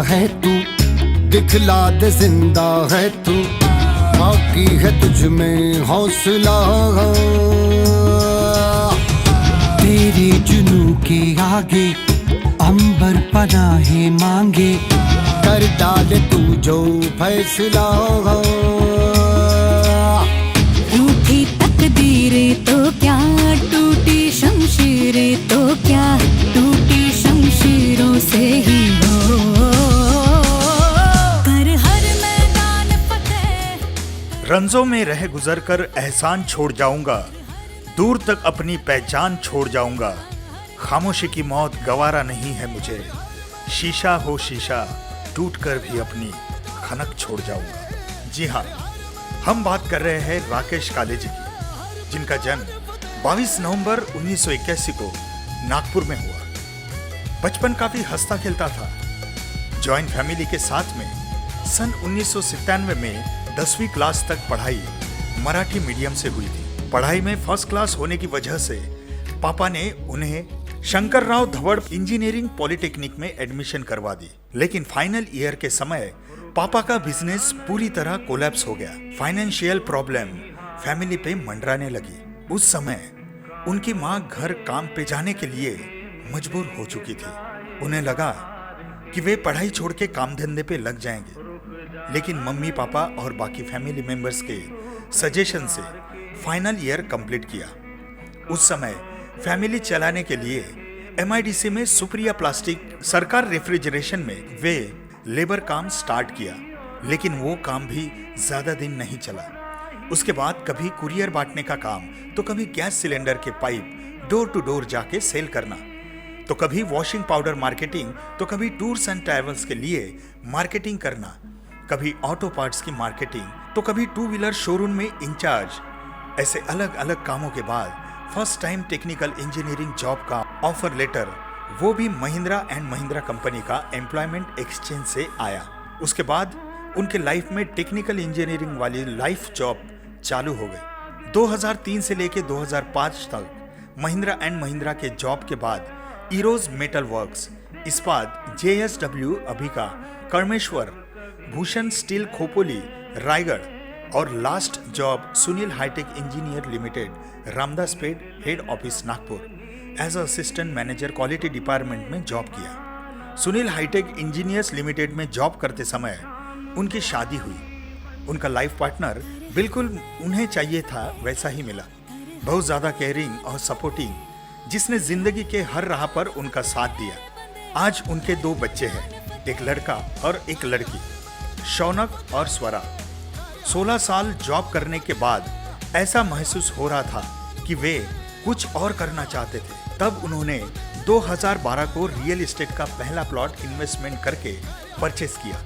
है तू, दिखला दे जिंदा है तू, बाकी है तुझ में हौसला। तेरे जुनू के आगे अंबर पनाहे मांगे, कर डाले तू जो फैसला। रूठी तकदीरें तो क्या, टूटी शमशीरें तो क्या, टूटी शमशीरों से ही हो कर हर मैदान फतेह। रंजों में रह गुजर कर एहसान छोड़ जाऊंगा, दूर तक अपनी पहचान छोड़ जाऊंगा। खामोशी की मौत गवारा नहीं है मुझे, शीशा हो शीशा टूट कर भी अपनी खनक छोड़ जाऊंगा। जी हाँ, हम बात कर रहे हैं राकेश कालेजी की, जिनका जन्म 22 नवंबर 1981 को नागपुर में हुआ। बचपन काफी हंसता खेलता था। जॉइंट फैमिली के साथ में सन 1997 में 10वीं क्लास तक पढ़ाई मराठी मीडियम से हुई थी। पढ़ाई में फर्स्ट क्लास होने की वजह से पापा ने उन्हें शंकरराव धवड़ इंजीनियरिंग पॉलिटेक्निक में एडमिशन करवा दी। लेकिन फाइनल ईयर के समय पापा का बिजनेस पूरी तरह कोलैप्स हो गया। फाइनेंशियल प्रॉब्लम फैमिली पे मंडराने लगी। उस समय उनकी माँ घर काम पे जाने के लिए मजबूर हो चुकी थी। उन्हें लगा कि वे पढ़ाई छोड़ के काम धंधे पे लग जाएंगे, लेकिन मम्मी पापा और बाकी फैमिली मेंबर्स के सजेशन से फाइनल ईयर कंप्लीट किया। उस समय फैमिली चलाने के लिए MIDC में सुप्रिया प्लास्टिक सरकार रेफ्रिजरेशन में वे लेबर काम स्टार्ट किया, लेकिन वो काम भी ज्यादा दिन नहीं चला। उसके बाद कभी कुरियर बांटने का काम, तो कभी गैस सिलेंडर के पाइप डोर टू डोर जाके सेल करना, तो कभी वॉशिंग पाउडर मार्केटिंग, तो कभी टूर्स एंड ट्रैवल्स के लिए मार्केटिंग करना, कभी ऑटो पार्ट्स की मार्केटिंग, तो कभी टू व्हीलर शोरूम में इंचार्ज। ऐसे अलग अलग कामों के बाद first time technical engineering job का ऑफर लेटर, वो भी महिंद्रा एंड महिंद्रा कंपनी का एम्प्लॉयमेंट एक्सचेंज से आया। उसके बाद उनके लाइफ में टेक्निकल इंजीनियरिंग वाली लाइफ जॉब चालू हो गई। 2003 से लेके 2005 तक महिंद्रा एंड महिंद्रा के जॉब के बाद Eros metal works, Ispat JSW Abhika, Karmeshwar, Bhushan steel Khopoli, Raigad, और last job Sunil hi tech engineer limited, Ramdaspeth, head office Nagpur, as assistant manager quality department में जॉब किया। सुनील हाईटेक इंजीनियर्स लिमिटेड में जॉब करते समय उनकी शादी हुई। उनका लाइफ पार्टनर बिल्कुल उन्हें चाहिए था वैसा ही मिला, बहुत ज्यादा केयरिंग और सपोर्टिंग, जिसने जिंदगी के हर राह पर उनका साथ दिया। आज उनके 2 बच्चे हैं, एक लड़का और एक लड़की, शौनक और स्वरा। 16 साल जॉब करने के बाद ऐसा महसूस हो रहा था कि वे कुछ और करना चाहते थे। तब उन्होंने 2012 को रियल एस्टेट का पहला प्लॉट इन्वेस्टमेंट करके परचेस किया,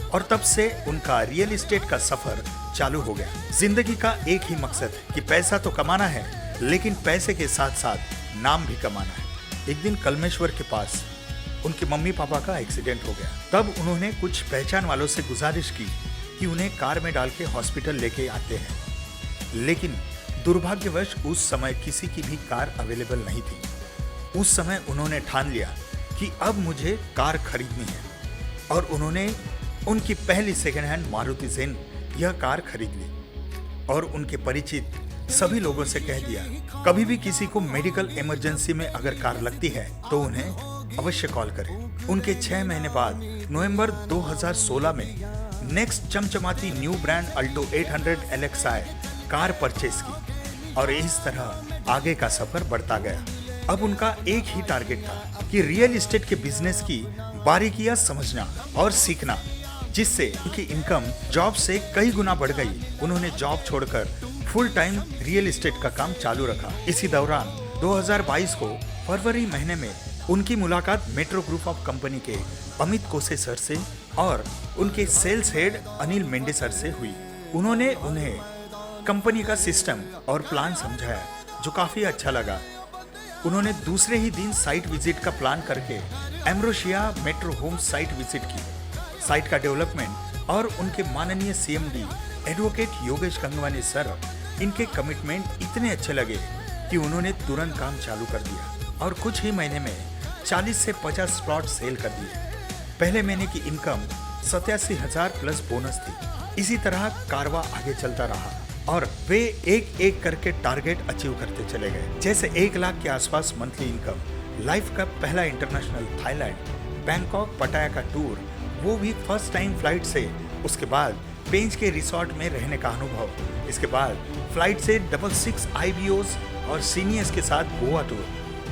और तब से उनका रियल एस्टेट का सफर चालू हो गया। जिंदगी का एक ही मकसद है कि पैसा तो कमाना है, लेकिन पैसे के साथ साथ नाम भी कमाना है। एक दिन कलमेश्वर के पास उनके मम्मी पापा का एक्सीडेंट हो गया। तब उन्होंने कुछ पहचान वालों से गुजारिश की कि उन्हें कार में डाल के हॉस्पिटल लेके आते हैं, लेकिन दुर्भाग्यवश उस समय किसी की भी कार अवेलेबल नहीं थी। उस समय उन्होंने ठान लिया कि अब मुझे कार खरीदनी है, और उन्होंने उनकी पहली सेकेंड हैंड मारुति ज़ेन यह कार खरीद ली, और उनके परिचित सभी लोगों से कह दिया कभी भी किसी को मेडिकल इमरजेंसी में अगर कार लगती है तो उन्हें अवश्य कॉल करें। उनके 6 महीने बाद नवंबर 2016 में नेक्स्ट चमचमाती new brand Alto 800 LXi car purchase की, और इस तरह आगे का सफर बढ़ता गया। अब उनका एक ही टारगेट था कि रियल एस्टेट के बिजनेस की बारीकियां समझना और सीखना, जिससे उनकी इनकम जॉब से कई गुना बढ़ गई। उन्होंने जॉब छोड़कर फुल टाइम रियल एस्टेट का काम चालू रखा। इसी दौरान 2022 को फरवरी महीने में उनकी मुलाकात मेट्रो ग्रुप ऑफ कंपनी के अमित कोसे सर से और उनके sales head Anil Mendhe sir से हुई। उन्होंने उन्हें कंपनी का सिस्टम और प्लान समझाया, जो काफी अच्छा लगा। उन्होंने दूसरे ही दिन साइट विजिट का प्लान करके एम्ब्रोशिया मेट्रो होम साइट विजिट की। साइट का डेवलपमेंट और उनके माननीय CMD advocate Yogesh Gangwani sir, इनके कमिटमेंट इतने अच्छे लगे कि उन्होंने तुरंत काम चालू कर दिया और कुछ ही महीने में 40 से 50 प्लॉट सेल कर दिए। पहले महीने की इनकम 87,000 प्लस बोनस थी। इसी तरह कारवा आगे चलता रहा और वे एक एक करके टारगेट अचीव करते चले गए। जैसे 1 लाख के आसपास मंथली इनकम, लाइफ का पहला इंटरनेशनल थाईलैंड, बैंकॉक पटाया का टूर, वो भी फर्स्ट टाइम फ्लाइट से। उसके बाद पेंच के रिसोर्ट में रहने का अनुभव। इसके बाद फ्लाइट से 66 IBOs और सीनियर्स के साथ गोवा टूर,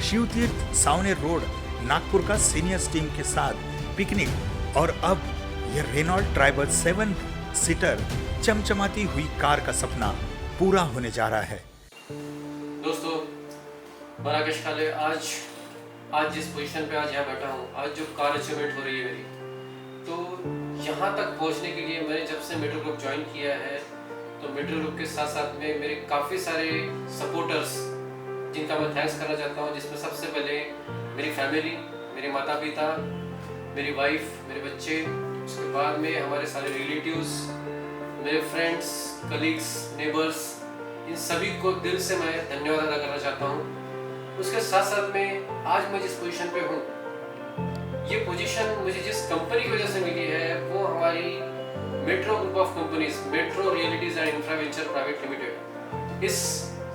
शिवतीर्थ सावनेर रोड नागपुर का सीनियर्स टीम के साथ पिकनिक और अब यह रेनॉल्ट ट्राइबल 7 सीटर चमचमाती हुई कार का सपना पूरा होने जा रहा है। दोस्तों, मैं राकेश काले आज जिस पोजीशन पे आज यहाँ बैठा हूँ, आज जो कार अचीवमेंट हो रही है मेरी, तो यहाँ तक पहुँचने के लिए मैंने जब से मेट्रो ग्रुप ज्वाइन किया है, तो मेट्रो ग्रुप के साथ साथ में मेरे काफ़ी सारे सपोर्टर्स जिनका मैं थैंक्स करना चाहता हूँ, जिसमें सबसे पहले मेरी फैमिली, मेरे माता पिता, मेरी वाइफ, मेरे बच्चे, उसके बाद में हमारे सारे रिलेटिव्स, मेरे फ्रेंड्स, कलीग्स, नेबर्स, इन सभी को दिल से मैं धन्यवाद अदा करना चाहता हूँ। उसके साथ साथ में आज मैं जिस पोजीशन पे हूँ, ये पोजीशन मुझे जिस कंपनी की वजह से मिली है वो हमारी metro group of companies, metro realities and infraventure private limited, इस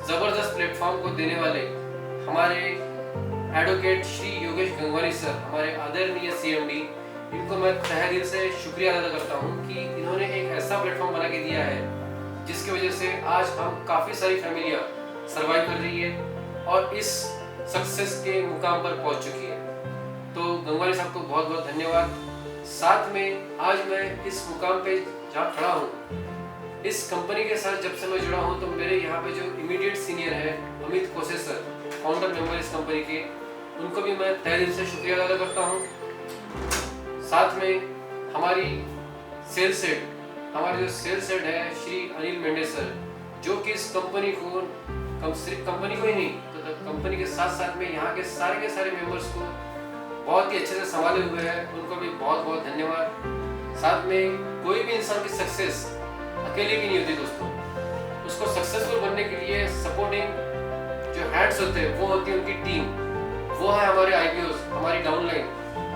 जबरदस्त प्लेटफॉर्म को देने वाले हमारे एडवोकेट श्री योगेश गंगवानी सर, हमारे आदरणीय CMD, इनको मैं तहे दिल से शुक्रिया अदा करता हूँ कि इन्होंने एक ऐसा प्लेटफॉर्म बना के दिया है जिसकी वजह से आज हम काफ़ी सारी फैमिलियाँ सर्वाइव कर रही है और इस सक्सेस के मुकाम पर पहुँच चुकी है। तो गंगवानी साहब को बहुत बहुत धन्यवाद। साथ में आज मैं इस मुकाम पे जहाँ खड़ा हूँ, इस कंपनी के साथ जब से मैं जुड़ा हूँ, तो मेरे यहाँ पे जो इमीडिएट सीनियर है अमित कोसे सर, फाउंडर मेंबर इस कंपनी के, उनको भी मैं तहे दिल से शुक्रिया अदा करता हूँ। साथ में हमारी सेल्स हेड, हमारे जो सेल्स हेड है श्री अनिल मेंढे सर, जो कि इस कंपनी को सिर्फ कंपनी को ही नहीं, तो कंपनी के साथ साथ में यहाँ के सारे मेंबर्स को बहुत ही अच्छे से संभाले हुए हैं, उनको भी बहुत बहुत धन्यवाद। साथ में कोई भी इंसान की सक्सेस अकेले की नहीं होती दोस्तों, उसको सक्सेसफुल बनने के लिए सपोर्टिंग जो हैंड्स होते हैं वो होती है उनकी टीम, वो है हमारे IBOs, हमारी डाउनलाइन।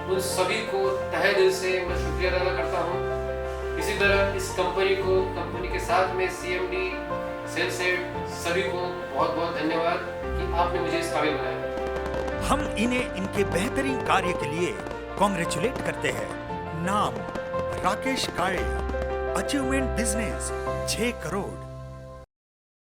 उन सभी को तहे दिल से मैं शुक्रिया अदा करता हूँ। इसी तरह इस कंपनी के साथ में CMD, सेल्स हेड, सभी को बहुत बहुत धन्यवाद कि आपने मुझे इस काबिल बनाया। हम इन्हें इनके बेहतरीन कार्य के लिए कॉन्ग्रेचुलेट करते हैं। नाम राकेश काळे, अचीवमेंट बिजनेस 6 करोड़।